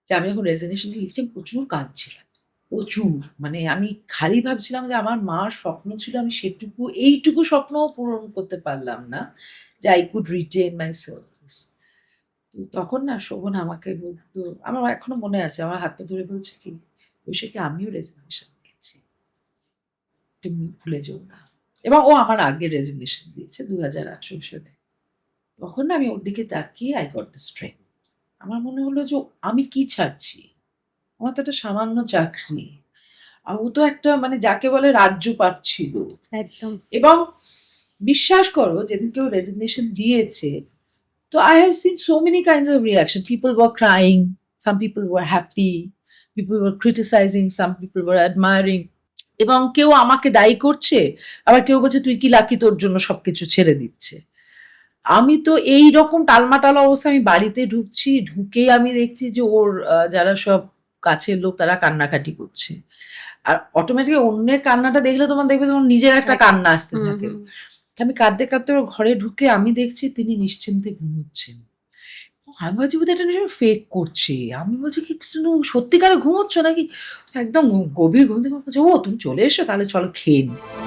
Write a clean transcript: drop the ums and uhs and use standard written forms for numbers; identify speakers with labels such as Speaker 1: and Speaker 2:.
Speaker 1: যে আমি যখন রেজিগনেশন লিখছি আমি প্রচুর কাঁদছিলাম। প্রচুর। মানে আমি খালি ভাবছিলাম যে আমার মার স্বপ্ন ছিল আমি এইটুকু স্বপ্নও পূরণ করতে পারলাম না। যে I could retain my service. তো তখন না শোভন আমাকে বলতো, আমার এখনো মনে আছে আমার হাতটা ধরে বলছে কি, "বৈশাখী আমিও রেজিগনেশন দিয়েছি। তুমি ভুলে যেও না।" এবং ও আমার আগে রেজিগনেশন দিয়েছে ২০১৮ সালে। তখন না আমি ওর দিকে তাকিয়ে I got the strength. আমার মনে হলো যে আমি কি ছাড়ছি? আমার তো একটা সামান্য চাকরি। আর ও তো একটা মানে যাকে বলে রাজ্যপাট ছিল।
Speaker 2: একদম।
Speaker 1: এবং বিশ্বাস করো যেদিনকে ও রেজিগনেশন দিয়েছে, তো I have seen so many kinds of reaction. People were crying, some people were happy, people were criticizing, some people were admiring. এবং কেউ আমাকে দায়ী করছে, আবার কেউ বলছে তুই কি লাকি তোর জন্য সবকিছু ছেড়ে দিচ্ছে। আমি তো এইরকম টালমাটাল অবস্থায় আমি বাড়িতে ঢুকছি, ঢুকেই আমি দেখছি যে ওর যারা সব কাছের লোক তারা কান্নাকাটি করছে। আর অটোমেটিক অন্যের কান্নাটা দেখলে তোমার দেখবে তোমার নিজের একটা কান্না আসতে
Speaker 2: হুম,
Speaker 1: থাকে।
Speaker 2: হুম।
Speaker 1: আমি কাঁদতে, কাঁদতে ওর ঘরে ঢুকে আমি দেখছি তিনি নিশ্চিন্তে ঘুমোচ্ছেন। আমি ভাবছি বোধহয় এটা নিশ্চয়ই ফেক করছে। আমি বলছি কি তুমি সত্যিকারে ঘুমোচ্ছ নাকি? একদম গভীর ঘুম থেকে বলছে, "ও তুমি চলে এসেছো তাহলে চলো খেয়ে নিই।"